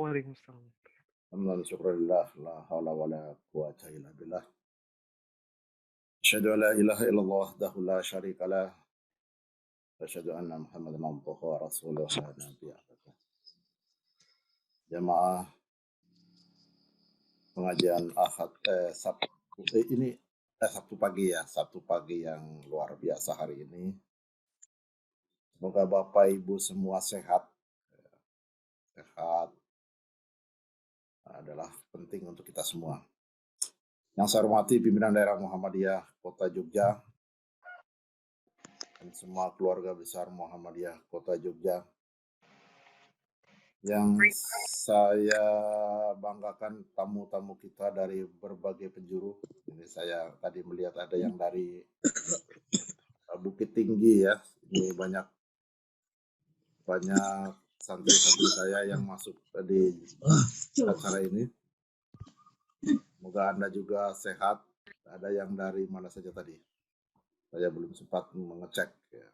Waalaikumsalam. Alhamdulillah, syukurillah, la haula wala quwata illa billah. Asyhadu an la ilaha illallah wahdahu la syarika lah, wa asyhadu anna Muhammadan abduhu wa rasuluh la nabiyya ba'dah. Jamaah pengajian Ahad Sabtu ini Sabtu pagi ya, Sabtu pagi yang luar biasa hari ini. Semoga Bapak Ibu semua sehat. Sehat adalah penting untuk kita semua. Yang saya hormati pimpinan daerah Muhammadiyah Kota Jogja dan semua keluarga besar Muhammadiyah Kota Jogja. Yang saya banggakan tamu-tamu kita dari berbagai penjuru. Ini saya tadi melihat ada yang dari Bukit Tinggi ya. Ini banyak santri-santri saya yang masuk di acara ini. Semoga Anda juga sehat. Ada yang dari mana saja tadi? Saya belum sempat mengecek ya.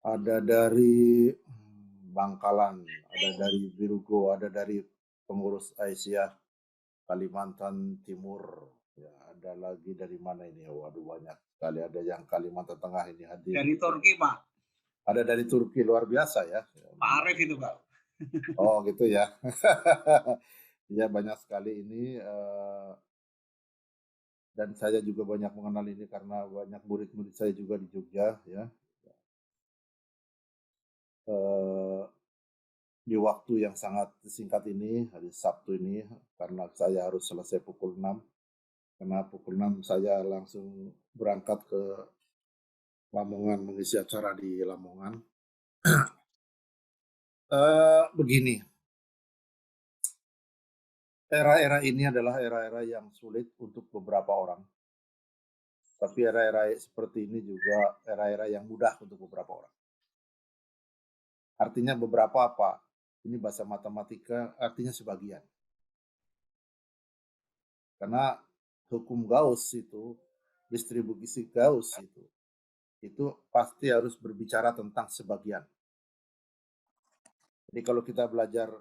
Ada dari Bangkalan, ada dari Birugo, ada dari pengurus Aisyah Kalimantan Timur, ya ada lagi dari mana ini? Waduh banyak sekali, ada yang Kalimantan Tengah ini hadir. Dari Turki Pak. Ada dari Turki, luar biasa ya. Pak Arif itu Pak. Oh gitu ya. Ya banyak sekali ini. Dan saya juga banyak mengenal ini karena banyak murid-murid saya juga di Jogja ya. Di waktu yang sangat singkat ini, hari Sabtu ini, karena saya harus selesai pukul 6, karena pukul 6 saya langsung berangkat ke Lamongan, mengisi acara di Lamongan. Begini, era-era ini adalah era-era yang sulit untuk beberapa orang. Tapi era-era seperti ini juga era-era yang mudah untuk beberapa orang. Artinya beberapa apa? Ini bahasa matematika, artinya sebagian. Karena hukum Gauss itu, distribusi Gauss itu pasti harus berbicara tentang sebagian. Jadi kalau kita belajar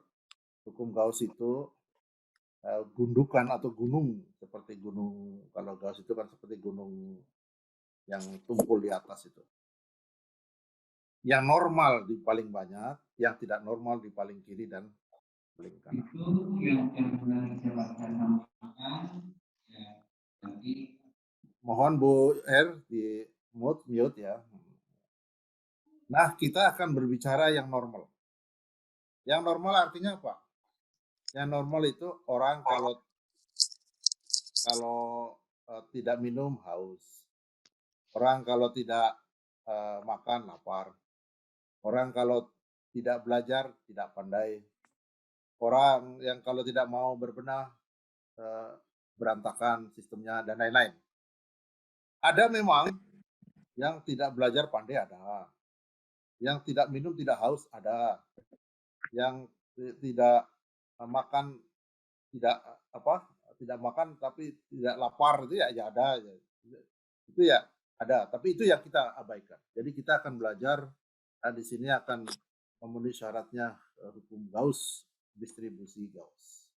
hukum Gauss itu, gundukan atau gunung, seperti gunung, kalau Gauss itu kan seperti gunung yang tumpul di atas itu. Yang normal di paling banyak, yang tidak normal di paling kiri dan paling kanan. Itu yang pernah saya sampaikan, ya, nanti. Mohon Bu di mute ya. Nah, kita akan berbicara yang normal. Yang normal artinya apa? Yang normal itu orang kalau tidak minum haus. Orang kalau tidak makan lapar. Orang kalau tidak belajar tidak pandai. Orang yang kalau tidak mau berbenah berantakan sistemnya dan lain-lain. Ada memang yang tidak belajar pandai ada. Yang tidak minum tidak haus ada. Yang tidak makan tidak makan tapi tidak lapar itu ya ada. Itu ya ada, tapi itu yang kita abaikan. Jadi kita akan belajar di sini akan memenuhi syaratnya hukum Gauss, distribusi Gauss.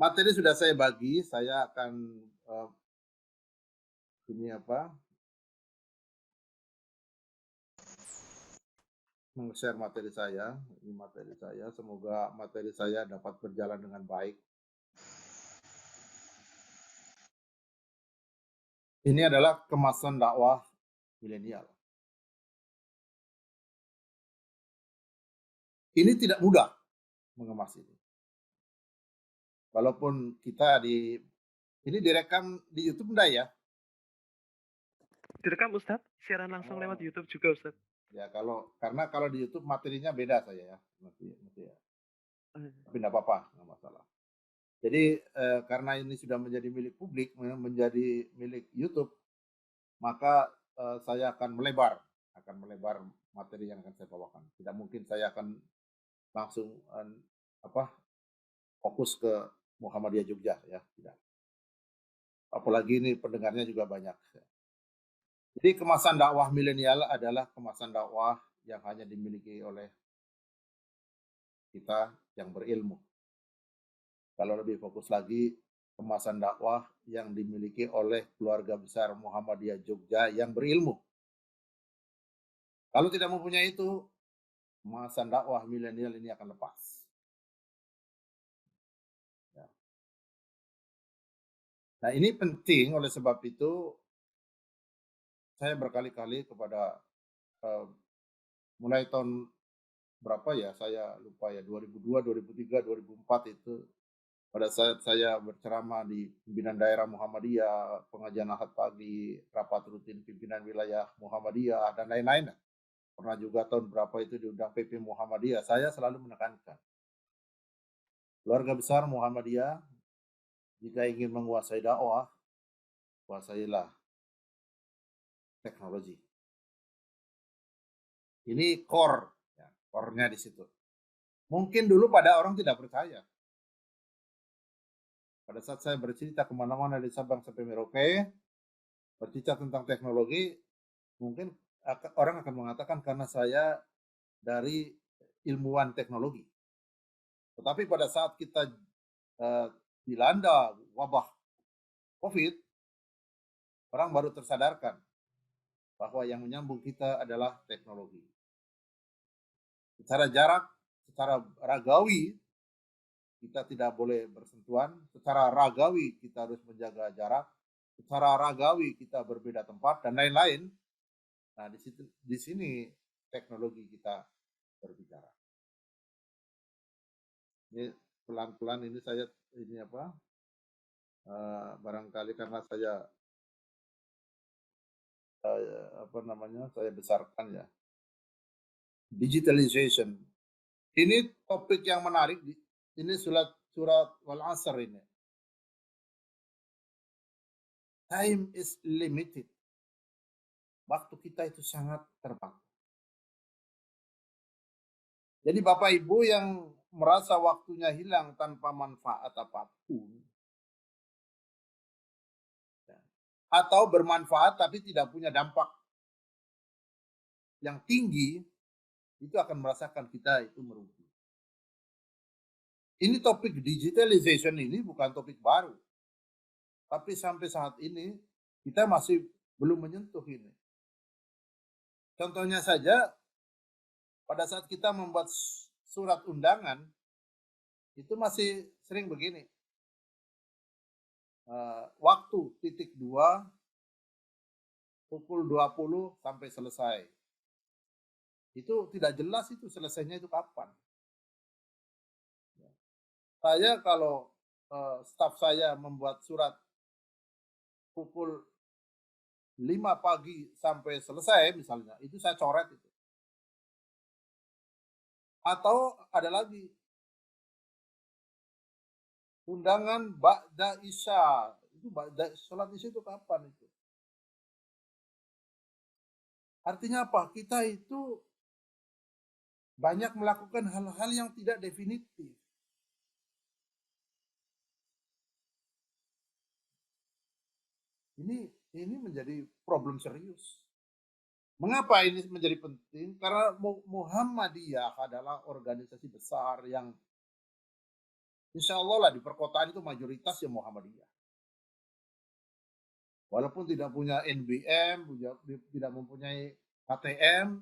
Materi sudah saya bagi, saya akan meng-share materi saya. Ini materi saya, semoga materi saya dapat berjalan dengan baik. Ini adalah kemasan dakwah milenial. Ini tidak mudah mengemas ini. Walaupun kita ini direkam di YouTube enggak ya? Direkam Ustadz, siaran langsung lewat YouTube juga Ustadz. Ya karena kalau di YouTube materinya beda saya ya, nanti ya. Tapi enggak apa-apa, enggak masalah. Jadi karena ini sudah menjadi milik publik, menjadi milik YouTube, maka saya akan melebar materi yang akan saya bawakan. Tidak mungkin saya akan langsung fokus ke Muhammadiyah Jogja ya, tidak. Apalagi ini pendengarnya juga banyak. Jadi kemasan dakwah milenial adalah kemasan dakwah yang hanya dimiliki oleh kita yang berilmu. Kalau lebih fokus lagi, kemasan dakwah yang dimiliki oleh keluarga besar Muhammadiyah Jogja yang berilmu. Kalau tidak mempunyai itu, kemasan dakwah milenial ini akan lepas. Ya. Nah, ini penting, oleh sebab itu saya berkali-kali kepada mulai tahun berapa ya, saya lupa ya, 2002, 2003, 2004 itu pada saat saya berceramah di pimpinan daerah Muhammadiyah, pengajian Ahad pagi, rapat rutin pimpinan wilayah Muhammadiyah, dan lain-lain. Pernah juga tahun berapa itu diundang PP Muhammadiyah, saya selalu menekankan, keluarga besar Muhammadiyah, jika ingin menguasai dakwah, kuasailah teknologi. Ini core, ya, core-nya di situ. Mungkin dulu pada orang tidak percaya. Pada saat saya bercerita kemana-mana dari Sabang sampai Merauke, bercerita tentang teknologi, mungkin orang akan mengatakan karena saya dari ilmuwan teknologi. Tetapi pada saat kita dilanda wabah COVID, orang baru tersadarkan bahwa yang menyambung kita adalah teknologi. Secara jarak, secara ragawi, kita tidak boleh bersentuhan. Secara ragawi, kita harus menjaga jarak. Secara ragawi, kita berbeda tempat, dan lain-lain. Nah, di sini teknologi kita berbicara. Ini pelan-pelan ini saya barangkali karena saya saya besarkan ya, digitalization. Ini topik yang menarik. Ini surat Wal Asr ini. Time is limited. Waktu kita itu sangat terbatas. Jadi Bapak Ibu yang merasa waktunya hilang tanpa manfaat apapun, atau bermanfaat tapi tidak punya dampak yang tinggi, itu akan merasakan kita itu merugi. Ini topik digitalization ini bukan topik baru. Tapi sampai saat ini kita masih belum menyentuh ini. Contohnya saja, pada saat kita membuat surat undangan, itu masih sering begini. Waktu titik 2, pukul 20 sampai selesai. Itu tidak jelas itu selesainya itu kapan. Saya kalau staf saya membuat surat pukul 5 pagi sampai selesai misalnya, itu saya coret itu. Atau ada lagi, undangan ba'da isya. Itu sholat isya itu kapan itu? Artinya apa? Kita itu banyak melakukan hal-hal yang tidak definitif. Ini menjadi problem serius. Mengapa ini menjadi penting? Karena Muhammadiyah adalah organisasi besar yang insya Allah lah di perkotaan itu mayoritas yang Muhammadiyah. Walaupun tidak punya NBM, tidak mempunyai KTM,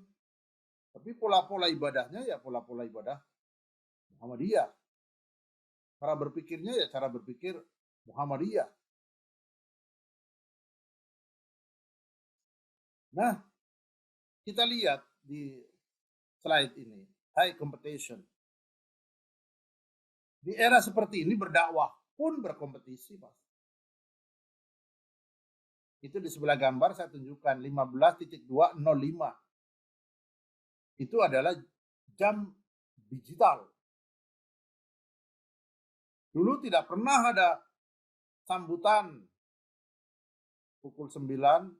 tapi pola-pola ibadahnya ya pola-pola ibadah Muhammadiyah. Cara berpikirnya ya cara berpikir Muhammadiyah. Nah, kita lihat di slide ini, high competition. Di era seperti ini berdakwah pun berkompetisi, Mas. Itu di sebelah gambar saya tunjukkan 15.205. Itu adalah jam digital. Dulu tidak pernah ada sambutan pukul 9.00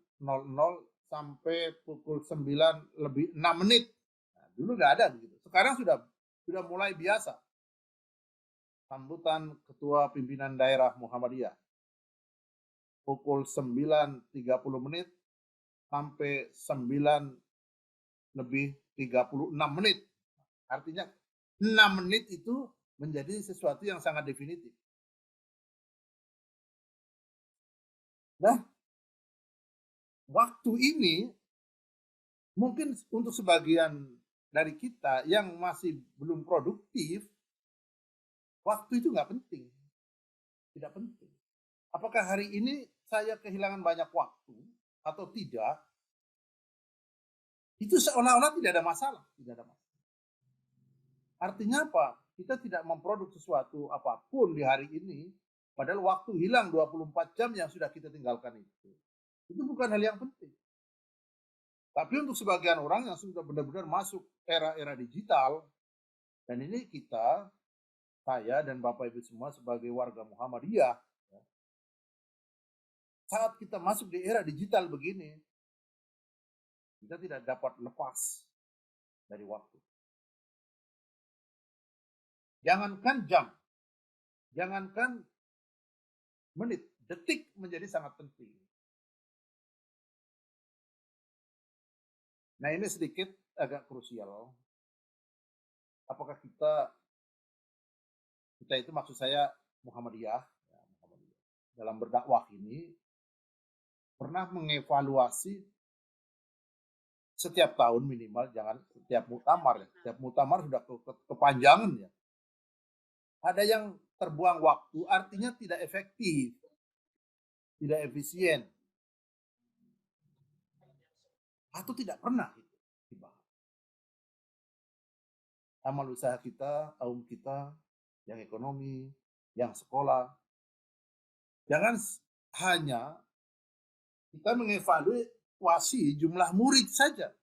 sampai pukul 9 lebih 6 menit. Nah, dulu nggak ada begitu. Sekarang sudah mulai biasa. Sambutan ketua pimpinan daerah Muhammadiyah. Pukul 9.30 menit sampai 9 lebih 36 menit. Artinya 6 menit itu menjadi sesuatu yang sangat definitif. Nah, waktu ini mungkin untuk sebagian dari kita yang masih belum produktif, waktu itu nggak penting, tidak penting. Apakah hari ini saya kehilangan banyak waktu atau tidak? Itu seolah-olah tidak ada masalah, tidak ada masalah. Artinya apa? Kita tidak memproduksi sesuatu apapun di hari ini, padahal waktu hilang 24 jam yang sudah kita tinggalkan itu. Itu bukan hal yang penting. Tapi untuk sebagian orang yang sudah benar-benar masuk era-era digital, dan ini kita, saya dan Bapak Ibu semua sebagai warga Muhammadiyah, saat kita masuk di era digital begini, kita tidak dapat lepas dari waktu. Jangankan jam, jangankan menit, detik menjadi sangat penting. Nah, ini sedikit agak krusial. Apakah kita itu maksud saya Muhammadiyah, dalam berdakwah ini pernah mengevaluasi setiap tahun minimal, jangan setiap muktamar ya. Setiap muktamar sudah kepanjangan ya. Ada yang terbuang waktu, artinya tidak efektif, tidak efisien, atau tidak pernah dibahas. Amal usaha kita, kaum kita, yang ekonomi, yang sekolah, jangan hanya kita mengevaluasi jumlah murid saja,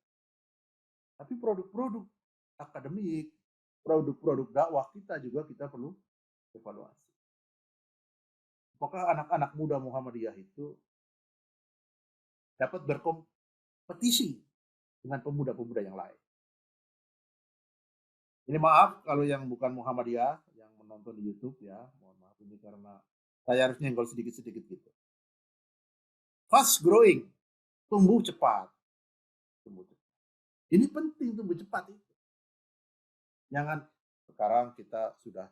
tapi produk-produk akademik, produk-produk dakwah kita juga kita perlu evaluasi. Apakah anak-anak muda Muhammadiyah itu dapat berkompetisi dengan pemuda-pemuda yang lain? Ini maaf kalau yang bukan Muhammadiyah yang menonton di YouTube ya, mohon maaf ini karena saya harus nyenggol sedikit-sedikit gitu. Fast growing, tumbuh cepat. Ini penting tumbuh cepat itu. Jangan sekarang kita sudah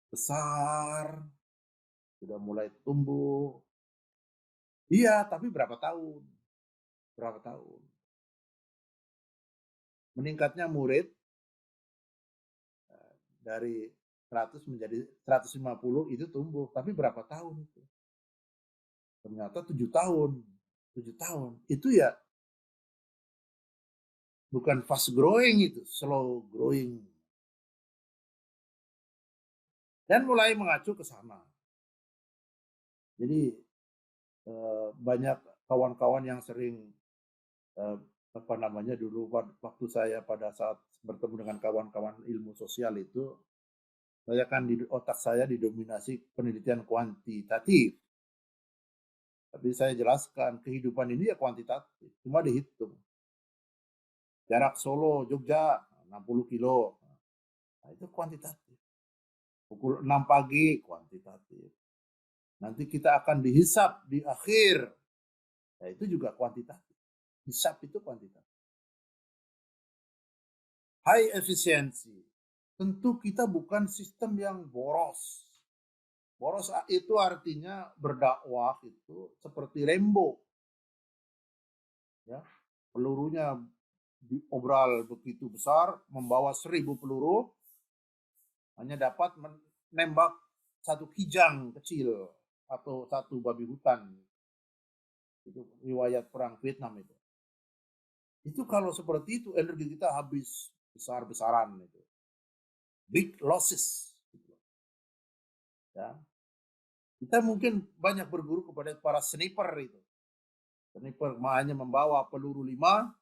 besar, sudah mulai tumbuh. Iya, tapi berapa tahun? Berapa tahun? Meningkatnya murid dari 100 menjadi 150 itu tumbuh, tapi berapa tahun itu? Ternyata 7 tahun. 7 tahun. Itu ya bukan fast growing itu, slow growing. Dan mulai mengacu ke sana. Jadi banyak kawan-kawan yang sering dulu waktu saya pada saat bertemu dengan kawan-kawan ilmu sosial itu, saya kan di otak saya didominasi penelitian kuantitatif. Tapi saya jelaskan kehidupan ini ya kuantitatif, cuma dihitung. Jarak Solo Jogja 60 kilo, nah, itu kuantitatif. Pukul 6 pagi kuantitatif. Nanti kita akan dihisap di akhir, nah, itu juga kuantitatif. Hisap itu kuantitatif. High efficiency. Tentu kita bukan sistem yang boros. Boros itu artinya berdakwah itu seperti Rambo. Ya, pelurunya diobral begitu besar, membawa 1000 peluru, hanya dapat menembak satu kijang kecil atau satu babi hutan. Itu riwayat perang Vietnam itu. Itu kalau seperti itu energi kita habis besar-besaran itu. Big losses. Ya. Kita mungkin banyak berguru kepada para sniper itu. Sniper hanya membawa peluru 5,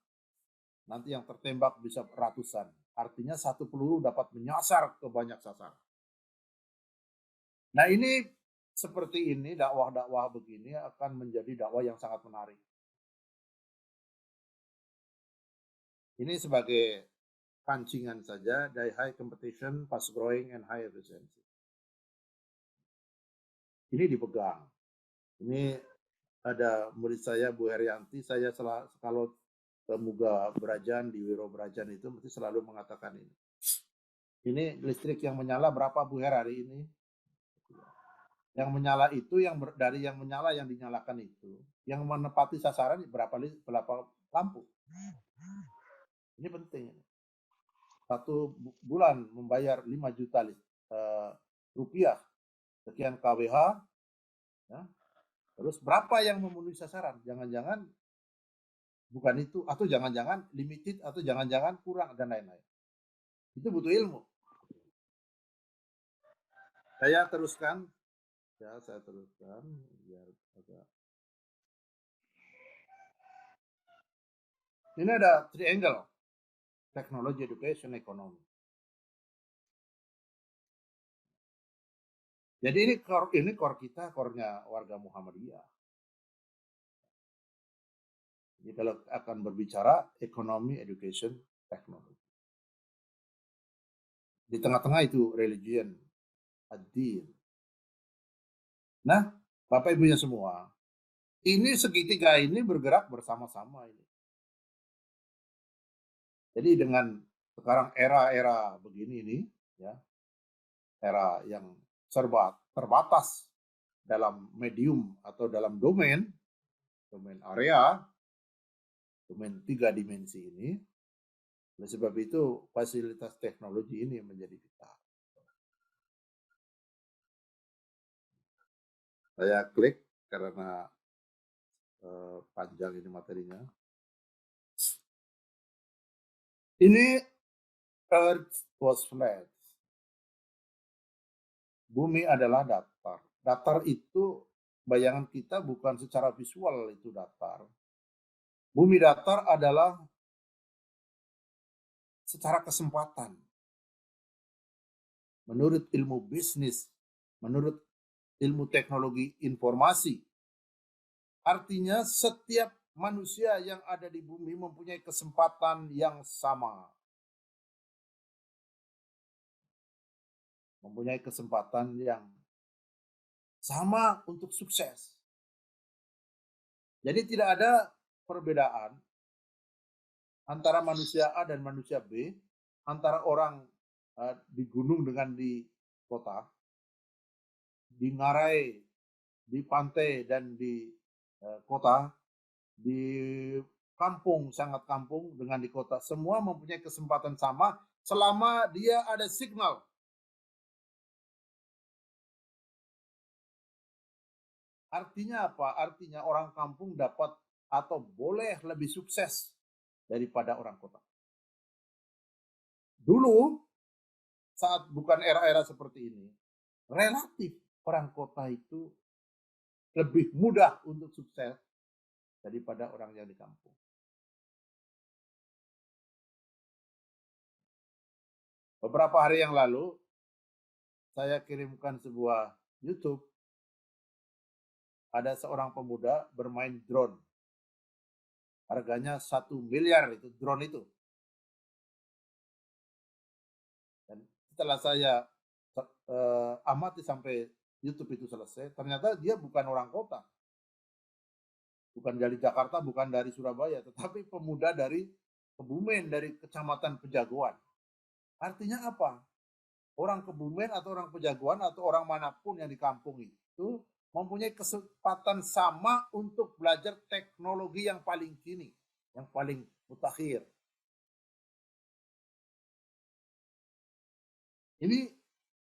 nanti yang tertembak bisa ratusan. Artinya satu peluru dapat menyasar ke banyak sasaran. Nah ini seperti ini, dakwah-dakwah begini akan menjadi dakwah yang sangat menarik. Ini sebagai pancingan saja dari high competition, fast growing, and high efficiency. Ini dipegang. Ini ada murid saya Bu Herianti, saya kalau ke Muga Brajan di Wiro Brajan itu mesti selalu mengatakan ini. Ini listrik yang menyala berapa Bu Hera hari ini? Yang menyala itu dari yang menyala yang dinyalakan itu, yang menepati sasaran berapa lampu. Ini penting. Satu bulan membayar 5 juta rupiah, sekian kWh, ya. Terus berapa yang memenuhi sasaran? Jangan-jangan bukan itu, atau jangan-jangan limited, atau jangan-jangan kurang, dan lain-lain. Itu butuh ilmu. Saya teruskan biar agak. Ini ada triangle, teknologi, education, ekonomi. Jadi ini core kita, core-nya warga Muhammadiyah. Jadi kalau akan berbicara ekonomi, education, teknologi. Di tengah-tengah itu religion, ad-din. Nah, Bapak Ibunya semua, ini segitiga ini bergerak bersama-sama ini. Jadi dengan sekarang era-era begini ini, ya, era yang serba terbatas dalam medium atau dalam domain area, domain 3 dimensi ini. Oleh sebab itu fasilitas teknologi ini menjadi vital. Saya klik karena panjang ini materinya. Ini Earth was flat. Bumi adalah datar. Datar itu bayangan kita bukan secara visual itu datar. Bumi datar adalah secara kesempatan. Menurut ilmu bisnis, menurut ilmu teknologi informasi. Artinya setiap manusia yang ada di bumi mempunyai kesempatan yang sama. Mempunyai kesempatan yang sama untuk sukses. Jadi tidak ada perbedaan antara manusia A dan manusia B, antara orang di gunung dengan di kota, di ngarai, di pantai dan di kota, di kampung, sangat kampung dengan di kota. Semua mempunyai kesempatan sama selama dia ada signal. Artinya apa? Artinya orang kampung dapat atau boleh lebih sukses daripada orang kota. Dulu, saat bukan era-era seperti ini, relatif orang kota itu lebih mudah untuk sukses daripada orang yang di kampung. Beberapa hari yang lalu, saya kirimkan sebuah YouTube. Ada seorang pemuda bermain drone. Harganya 1 miliar itu drone itu. Dan setelah saya amati sampai YouTube itu selesai, ternyata dia bukan orang kota. Bukan dari Jakarta, bukan dari Surabaya, tetapi pemuda dari Kebumen, dari Kecamatan Pejagoan. Artinya apa? Orang Kebumen atau orang Pejagoan atau orang manapun yang di kampung itu mempunyai kesempatan sama untuk belajar teknologi yang paling kini, yang paling mutakhir. Ini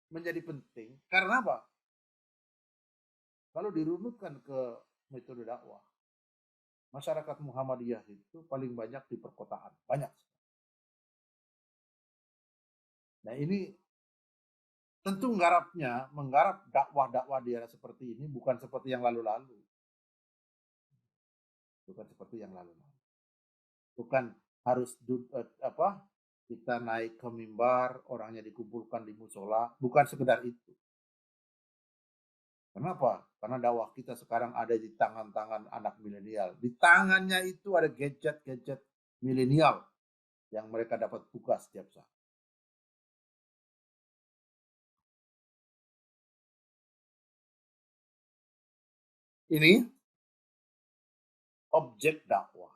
menjadi penting karena apa? Kalau dirunutkan ke metode dakwah, masyarakat Muhammadiyah itu paling banyak di perkotaan, banyak. Nah ini tentu menggarap dakwah-dakwah di era seperti ini bukan seperti yang lalu-lalu. Bukan seperti yang lalu-lalu. Bukan harus kita naik ke mimbar, orangnya dikumpulkan di musola, bukan sekedar itu. Kenapa? Karena dakwah kita sekarang ada di tangan-tangan anak milenial. Di tangannya itu ada gadget-gadget milenial yang mereka dapat buka setiap saat. Ini objek dakwah,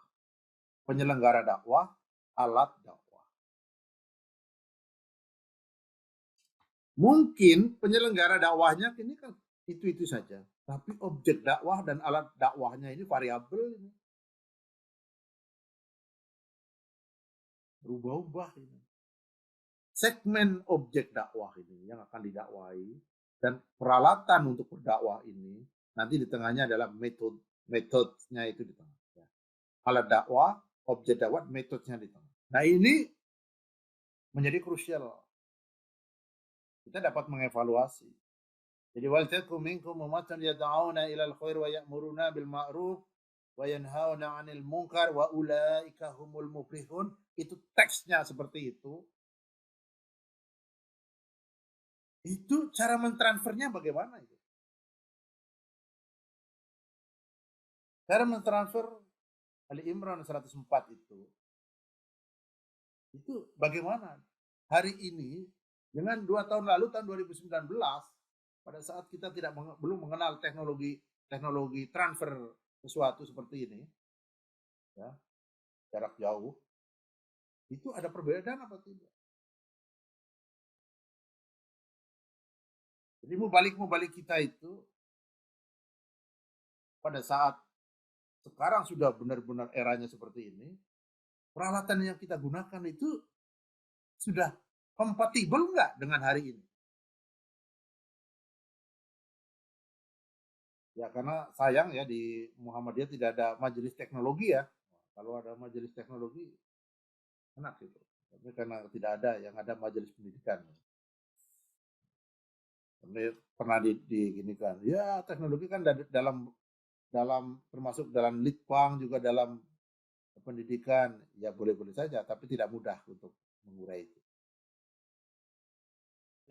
penyelenggara dakwah, alat dakwah. Mungkin penyelenggara dakwahnya ini kan itu saja, tapi objek dakwah dan alat dakwahnya ini variabel ini. Berubah-ubah ini. Segmen objek dakwah ini yang akan didakwai dan peralatan untuk berdakwah ini nanti di tengahnya adalah metodenya itu di tengah. Ya. Alat dakwah, objek dakwah, metodenya di tengah. Nah ini menjadi krusial. Kita dapat mengevaluasi. Jadi wal takum minkum ummatan yad'una ila al-khair wa ya'muruna bil ma'ruf wa yanhauna 'anil munkar wa ulaika humul muflihun. Itu teksnya seperti itu. Itu cara mentransfernya bagaimana itu? Cara mentransfer Ali Imran 104 itu bagaimana? Hari ini dengan 2 tahun lalu tahun 2019 pada saat kita belum mengenal teknologi transfer sesuatu seperti ini, ya, jarak jauh, itu ada perbedaan apa tidak? Jadi mubalik kita itu pada saat sekarang sudah benar-benar eranya seperti ini, peralatan yang kita gunakan itu sudah kompatibel nggak dengan hari ini? Ya karena sayang ya di Muhammadiyah tidak ada majelis teknologi ya. Kalau ada majelis teknologi enak gitu. Tapi karena tidak ada, yang ada majelis pendidikan. Ini pernah diginikan. Ya teknologi kan dalam termasuk dalam litbang juga dalam pendidikan ya boleh-boleh saja, tapi tidak mudah untuk mengurai itu.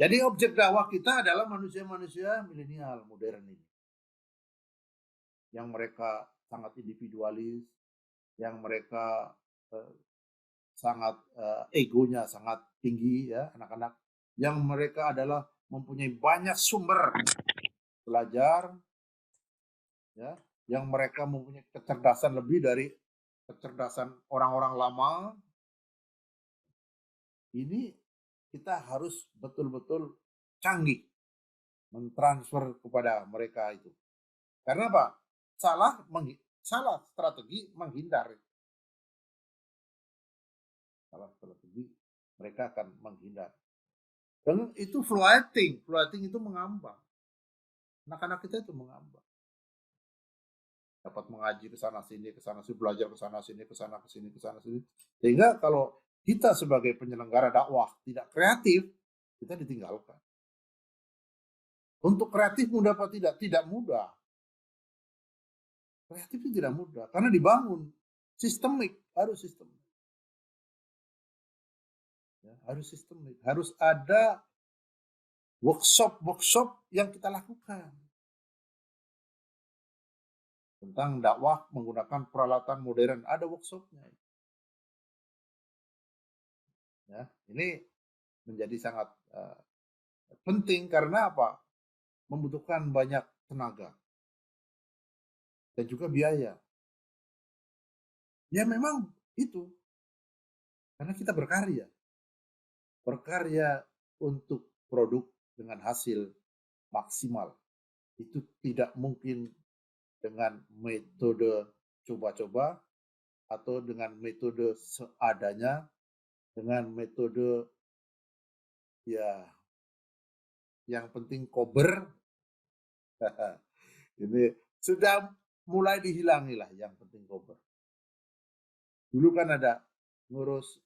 Jadi objek dakwah kita adalah manusia-manusia milenial modern ini. Yang mereka sangat individualis, yang mereka sangat egonya sangat tinggi ya anak-anak, yang mereka adalah mempunyai banyak sumber belajar, ya, yang mereka mempunyai kecerdasan lebih dari kecerdasan orang-orang lama. Ini kita harus betul-betul canggih mentransfer kepada mereka itu. Karena apa? Salah strategi menghindar. Salah strategi mereka akan menghindar. Dan itu floating itu mengambang. Anak-anak kita itu mengambang. Dapat mengaji ke sana sini, belajar ke sana sini, ke sana sini. Sehingga kalau kita sebagai penyelenggara dakwah tidak kreatif, kita ditinggalkan. Untuk kreatif mudah apa tidak? Tidak mudah. Kreatif itu tidak mudah karena dibangun sistemik, harus sistemik. Ya, harus sistemik, harus ada workshop yang kita lakukan tentang dakwah menggunakan peralatan modern, ada workshopnya. Ya, ini menjadi sangat penting karena apa? Membutuhkan banyak tenaga dan juga biaya. Ya memang itu karena kita berkarya untuk produk dengan hasil maksimal. Itu tidak mungkin dengan metode coba-coba atau dengan metode seadanya, dengan metode ya yang penting kober. Ini sudah mulai dihilangi lah yang penting kober. Dulu kan ada ngurus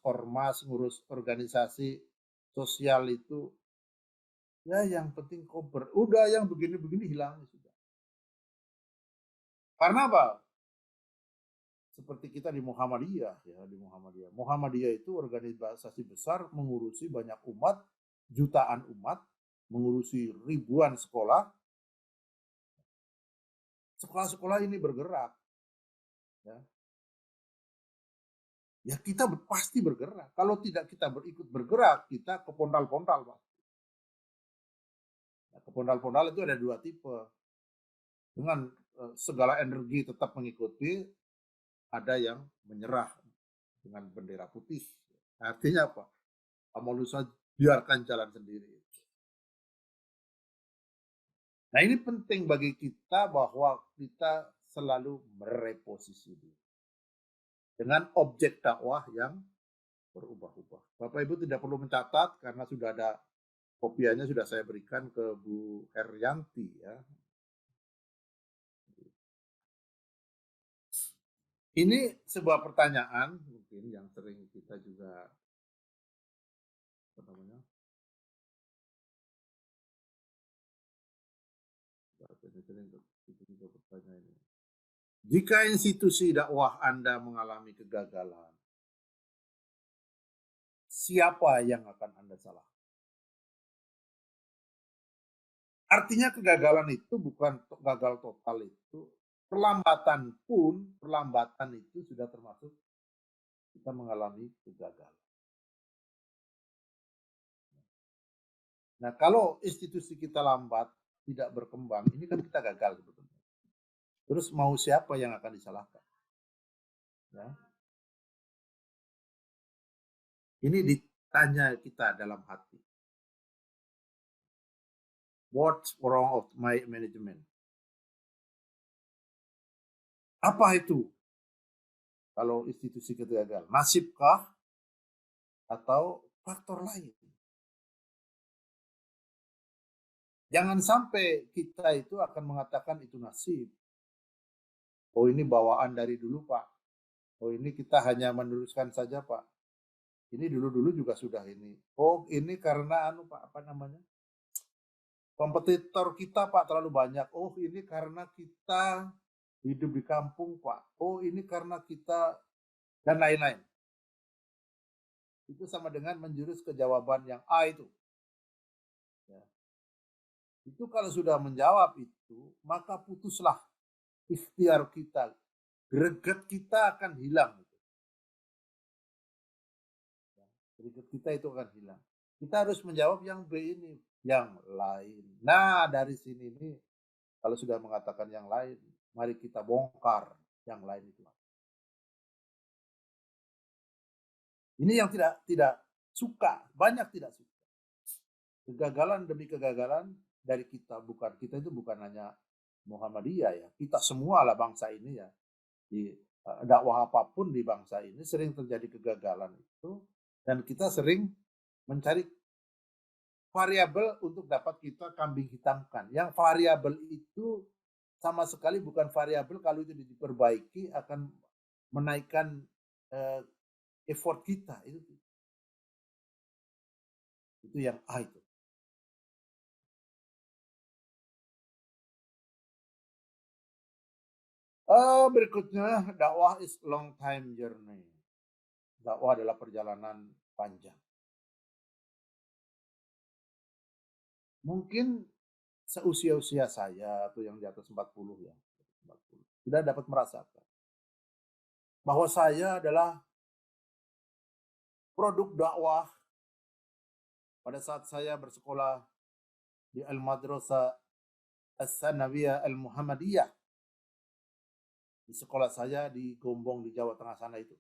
ormas, ngurus organisasi sosial itu ya yang penting kober. Udah yang begini-begini hilang sudah. Karena apa? Seperti kita di Muhammadiyah ya, di Muhammadiyah. Muhammadiyah itu organisasi besar mengurusi banyak umat, jutaan umat, mengurusi ribuan sekolah. Sekolah-sekolah ini bergerak. Ya kita pasti bergerak. Kalau tidak kita ikut bergerak, kita kepondal-pondal, Pak. Nah, kepondal-pondal itu ada 2 tipe. Dengan segala energi tetap mengikuti, ada yang menyerah dengan bendera putih. Artinya apa? biarkan jalan sendiri. Nah, ini penting bagi kita bahwa kita selalu mereposisi diri dengan objek dakwah yang berubah-ubah. Bapak Ibu tidak perlu mencatat karena sudah ada kopiannya, sudah saya berikan ke Bu Herianti ya. Ini sebuah pertanyaan mungkin yang sering kita juga apa namanya? Jika institusi dakwah Anda mengalami kegagalan, siapa yang akan Anda salahkan? Artinya kegagalan itu bukan gagal total, itu perlambatan pun, perlambatan itu sudah termasuk kita mengalami kegagalan. Nah, kalau institusi kita lambat, tidak berkembang, ini kan kita gagal sebetulnya. Terus mau siapa yang akan disalahkan? Ya. Ini ditanya kita dalam hati. What's wrong of my management? Apa itu? Kalau institusi kita gagal, nasibkah atau faktor lain? Jangan sampai kita itu akan mengatakan itu nasib. Oh, ini bawaan dari dulu, Pak. Oh, ini kita hanya meneruskan saja, Pak. Ini dulu-dulu juga sudah ini. Oh, ini karena Pak, apa namanya? Kompetitor kita, Pak, terlalu banyak. Oh, ini karena kita hidup di kampung, Pak. Oh, ini karena kita dan lain-lain. Itu sama dengan menjurus ke jawaban yang A itu. Ya. Itu kalau sudah menjawab itu, maka putuslah ikhtiar kita, greget kita akan hilang. Greget kita itu akan hilang. Kita harus menjawab yang B ini, yang lain. Nah, dari sini ini, kalau sudah mengatakan yang lain, mari kita bongkar yang lain itu. Ini yang tidak suka, banyak tidak suka. Kegagalan demi kegagalan dari kita, bukan kita itu bukan hanya Muhammadiyah ya, kita semua lah bangsa ini ya, di dakwah apapun di bangsa ini sering terjadi kegagalan itu, dan kita sering mencari variabel untuk dapat kita kambing hitamkan. Yang variabel itu sama sekali bukan variabel, kalau itu diperbaiki akan menaikkan effort kita. Itu yang A itu. Berikutnya, dakwah is long time journey. Dakwah adalah perjalanan panjang. Mungkin seusia-usia saya atau yang di atas 40 ya, 40, sudah dapat merasakan bahwa saya adalah produk dakwah pada saat saya bersekolah di Al-Madrasah As-Sanawiyah Al-Muhammadiyah. Di sekolah saya di Gombong di Jawa Tengah sana itu.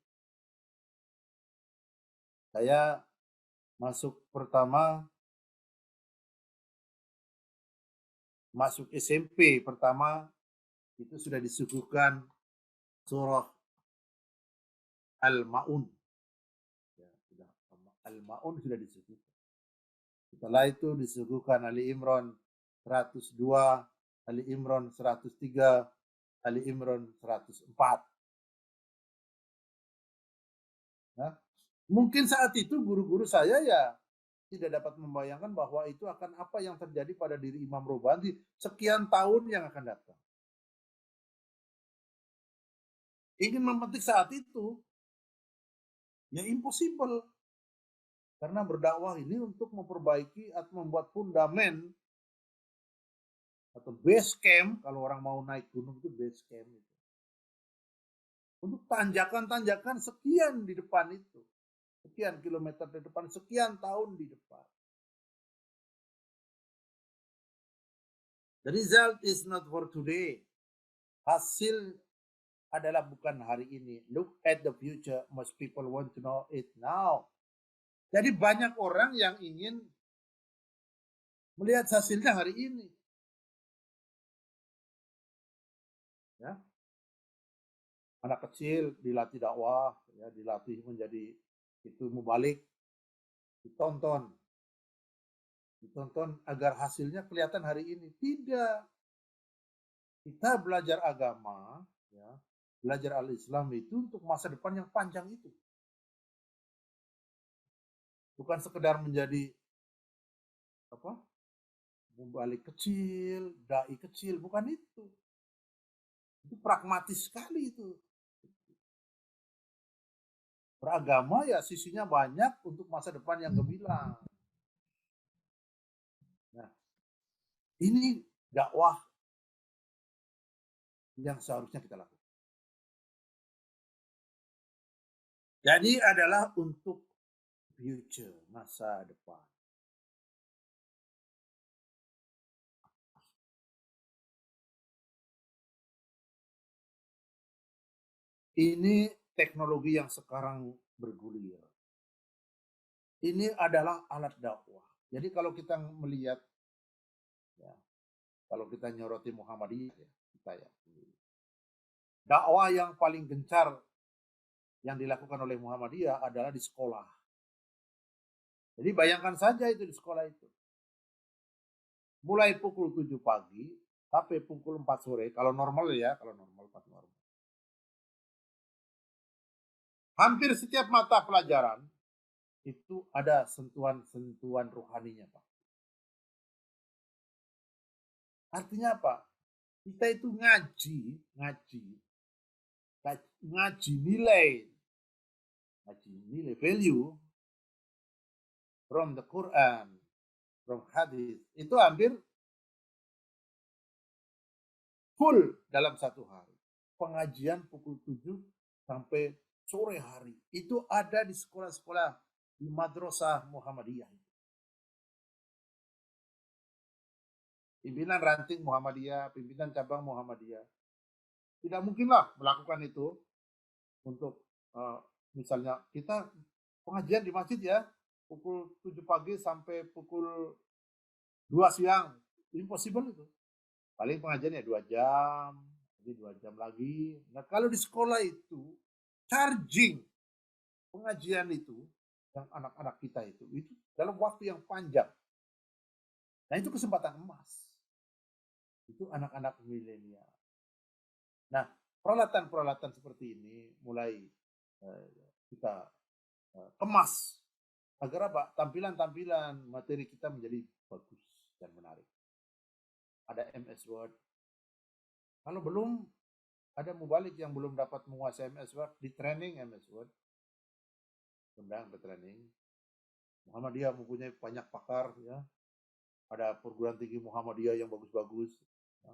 Saya masuk SMP pertama itu sudah disuguhkan surah Al-Ma'un. Ya, sudah Al-Ma'un sudah disuguhkan. Setelah itu disuguhkan Ali Imran 102, Ali Imran 103, Ali Imran 104. Nah, mungkin saat itu guru-guru saya ya tidak dapat membayangkan bahwa itu akan apa yang terjadi pada diri Imam Robandi sekian tahun yang akan datang. Ingin memetik saat itu, ya impossible. Karena berdakwah ini untuk memperbaiki atau membuat fundamen atau base camp, kalau orang mau naik gunung itu base camp itu. Untuk tanjakan-tanjakan sekian di depan itu. Sekian kilometer di depan, sekian tahun di depan. The result is not for today. Hasil adalah bukan hari ini. Look at the future. Most people want to know it now. Jadi banyak orang yang ingin melihat hasilnya hari ini. Ya. Anak kecil dilatih dakwah, ya, dilatih menjadi itu mubalik, ditonton agar hasilnya kelihatan hari ini. Tidak. Kita belajar agama, ya, belajar al-Islam itu untuk masa depan yang panjang itu. Bukan sekedar menjadi apa? Mubalik kecil, dai kecil, bukan itu. Itu pragmatis sekali itu. Beragama ya sisinya banyak untuk masa depan yang gemilang. Nah, ini dakwah yang seharusnya kita lakukan. Jadi adalah untuk future, masa depan. Ini teknologi yang sekarang bergulir. Ini adalah alat dakwah. Jadi kalau kita melihat, ya, kalau kita nyoroti Muhammadiyah, ya, kita ya, dakwah yang paling gencar yang dilakukan oleh Muhammadiyah adalah di sekolah. Jadi bayangkan saja itu di sekolah itu. Mulai pukul 7 pagi sampai pukul 4 sore, kalau normal ya, kalau normal pas normal. Hampir setiap mata pelajaran itu ada sentuhan-sentuhan rohaninya, Pak. Artinya apa? Kita itu ngaji nilai value from the Quran, from hadis, itu hampir full dalam satu hari. Pengajian pukul 7 sampai sore hari. Itu ada di sekolah-sekolah di Madrasah Muhammadiyah. Pimpinan ranting Muhammadiyah, pimpinan cabang Muhammadiyah. Tidak mungkinlah melakukan itu untuk misalnya kita pengajian di masjid ya, pukul 7 pagi sampai pukul 2 siang. Impossible itu. Paling pengajian ya 2 jam, jadi 2 jam lagi. Nah kalau di sekolah itu, charging pengajian itu, yang anak-anak kita itu dalam waktu yang panjang. Nah itu kesempatan emas. Itu anak-anak milenial. Nah, peralatan-peralatan seperti ini mulai kita kemas agar apa? Tampilan-tampilan materi kita menjadi bagus dan menarik. Ada MS Word. Kalau belum ada mubalik yang belum dapat menguasai MS Word, di training MS Word. Undang ke training. Muhammadiyah mempunyai banyak pakar ya. Ada perguruan tinggi Muhammadiyah yang bagus-bagus. Ya.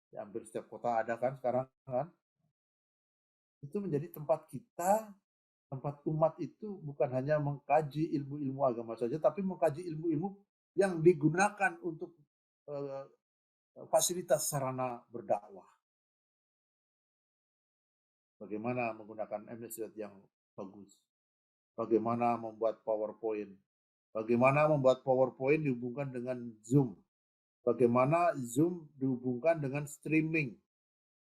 Di hampir setiap kota ada kan sekarang kan. Itu menjadi tempat kita, tempat umat itu bukan hanya mengkaji ilmu-ilmu agama saja, tapi mengkaji ilmu-ilmu yang digunakan untuk fasilitas sarana berdakwah. Bagaimana menggunakan MS Word yang bagus. Bagaimana membuat PowerPoint. Bagaimana membuat PowerPoint dihubungkan dengan Zoom. Bagaimana Zoom dihubungkan dengan streaming.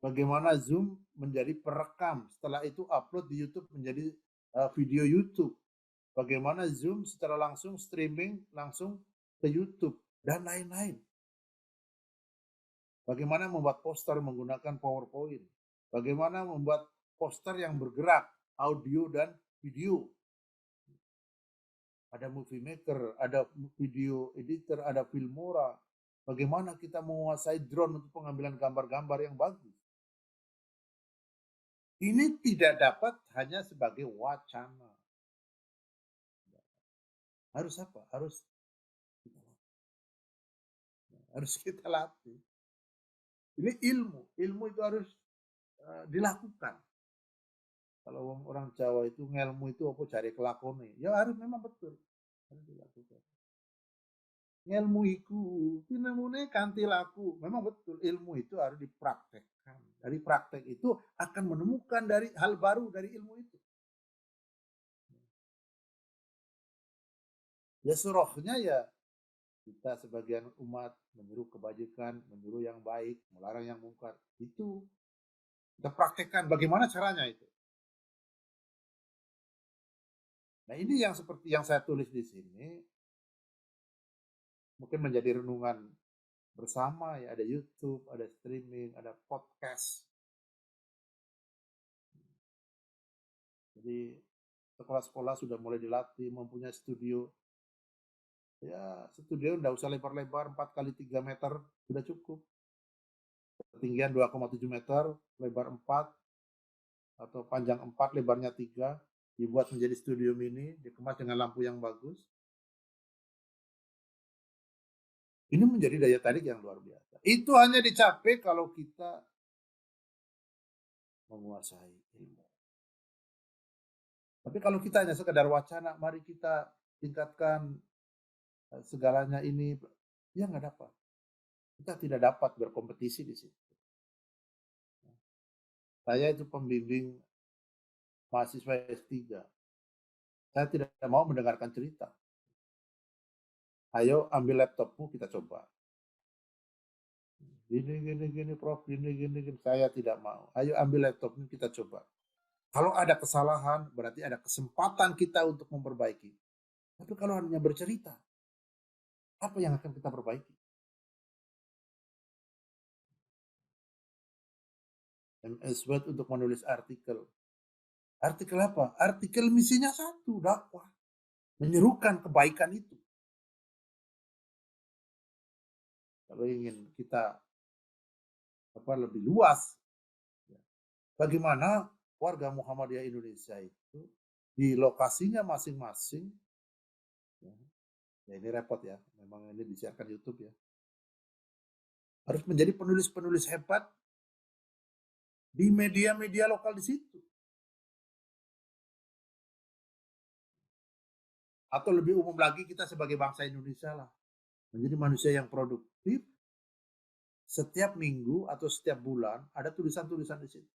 Bagaimana Zoom menjadi perekam. Setelah itu upload di YouTube menjadi video YouTube. Bagaimana Zoom secara langsung streaming langsung ke YouTube. Dan lain-lain. Bagaimana membuat poster menggunakan PowerPoint. Bagaimana membuat poster yang bergerak. Audio dan video. Ada movie maker, ada video editor, ada Filmora. Bagaimana kita menguasai drone untuk pengambilan gambar-gambar yang bagus. Ini tidak dapat hanya sebagai wacana. Harus apa? Harus kita latih. Ini ilmu. Ilmu itu harus dilakukan. Kalau orang Jawa itu ngelmu itu apa cari kelakone. Ya harus memang betul. Harus dilakukan. Ngelmu iku, tinamune kanthi laku. Memang betul ilmu itu harus dipraktekkan. Dari praktek itu akan menemukan dari hal baru dari ilmu itu. Ya surahnya ya kita sebagian umat menyuruh kebajikan, menyuruh yang baik, melarang yang mungkar. Itu kita praktekkan. Bagaimana caranya itu? Nah ini yang seperti yang saya tulis di sini, mungkin menjadi renungan bersama ya. Ada YouTube, ada streaming, ada podcast. Jadi sekolah-sekolah sudah mulai dilatih mempunyai studio. Ya studio nggak usah lebar-lebar 4 kali 3 meter, sudah cukup. Ketinggian 2,7 meter, lebar 4, atau panjang 4, lebarnya 3, dibuat menjadi studio mini, dikemas dengan lampu yang bagus. Ini menjadi daya tarik yang luar biasa. Itu hanya dicapai kalau kita menguasai ilmu. Tapi kalau kita hanya sekedar wacana, mari kita tingkatkan segalanya ini, ya nggak dapat. Kita tidak dapat berkompetisi di situ. Saya itu pembimbing mahasiswa S3. Saya tidak mau mendengarkan cerita. Ayo ambil laptopmu, kita coba. Gini, Prof, gini. Saya tidak mau. Ayo ambil laptopmu, kita coba. Kalau ada kesalahan, berarti ada kesempatan kita untuk memperbaiki. Tapi kalau hanya bercerita, apa yang akan kita perbaiki? MS Word untuk menulis artikel. Artikel apa? Artikel misinya satu, dakwah. Menyerukan kebaikan itu. Kalau ingin kita lebih luas, bagaimana warga Muhammadiyah Indonesia itu di lokasinya masing-masing, ya ini repot ya, memang ini disiarkan YouTube ya, harus menjadi penulis-penulis hebat di media-media lokal di situ. Atau lebih umum lagi, kita sebagai bangsa Indonesia lah, menjadi manusia yang produktif. Setiap minggu atau setiap bulan ada tulisan-tulisan di situ.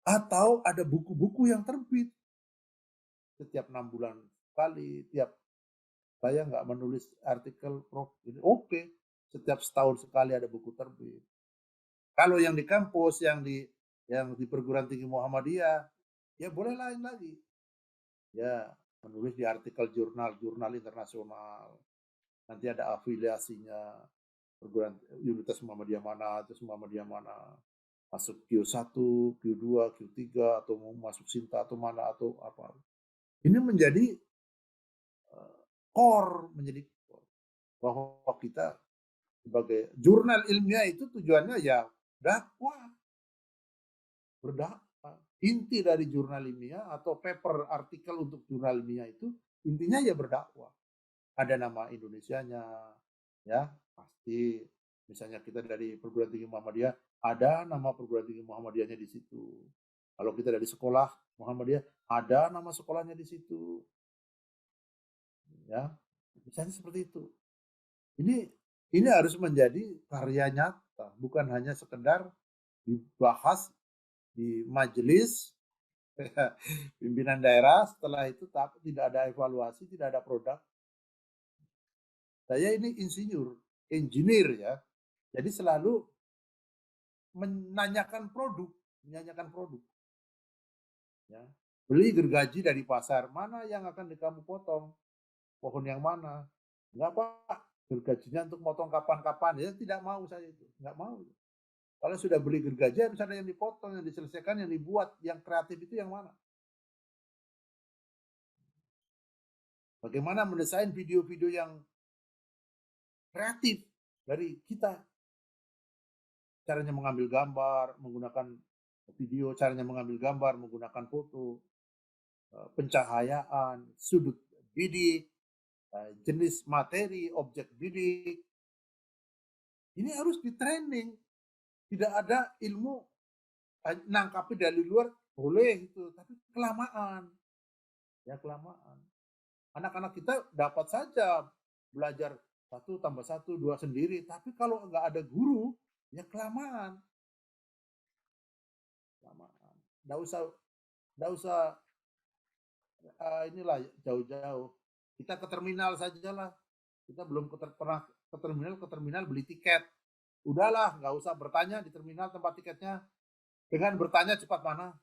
Atau ada buku-buku yang terbit. Setiap 6 bulan sekali, tiap saya nggak menulis artikel, Prof. Ini oke. Setiap setahun sekali ada buku terbit. Kalau yang di kampus, yang di perguruan tinggi Muhammadiyah, ya boleh lain lagi. Ya, menulis di artikel jurnal internasional. Nanti ada afiliasinya, perguruan Universitas Muhammadiyah mana, terus Muhammadiyah mana. Masuk Q1, Q2, Q3, atau mau masuk Sinta atau mana, atau apa. Ini menjadi core, bahwa kita sebagai jurnal ilmiah itu tujuannya ya dakwah, berdakwah. Inti dari jurnal ilmiah atau paper artikel untuk jurnal ilmiah itu intinya ya berdakwah. Ada nama Indonesianya, ya pasti. Misalnya kita dari perguruan tinggi Muhammadiyah, ada nama perguruan tinggi Muhammadiyahnya di situ. Kalau kita dari sekolah Muhammadiyah, ada nama sekolahnya di situ. Ya, misalnya seperti itu. Ini harus menjadi karya nyata, bukan hanya sekedar dibahas di majelis pimpinan daerah, setelah itu tapi tidak ada evaluasi, tidak ada produk. Saya ini engineer ya, jadi selalu menanyakan produk. Ya. Beli gergaji dari pasar, mana yang akan kamu potong? Pohon yang mana? Enggak Pak, gergajinya untuk potong kapan-kapan. Ya tidak mau saya itu, enggak mau. Kalau sudah beli gergaji harus ada yang dipotong, yang diselesaikan, yang dibuat, yang kreatif itu yang mana? Bagaimana mendesain video-video yang kreatif dari kita? Caranya mengambil gambar, menggunakan video, caranya mengambil gambar, menggunakan foto, pencahayaan, sudut bidik, jenis materi, objek bidik. Ini harus di training. Tidak ada ilmu nangkapi dari luar boleh itu, tapi kelamaan. Ya kelamaan. Anak-anak kita dapat saja belajar 1 tambah 1, 2 sendiri, tapi kalau nggak ada guru, ya kelamaan. Nggak usah inilah jauh-jauh. Kita ke terminal sajalah. Kita belum pernah ke terminal beli tiket. Udahlah, nggak usah bertanya di terminal tempat tiketnya. Dengan bertanya cepat mana.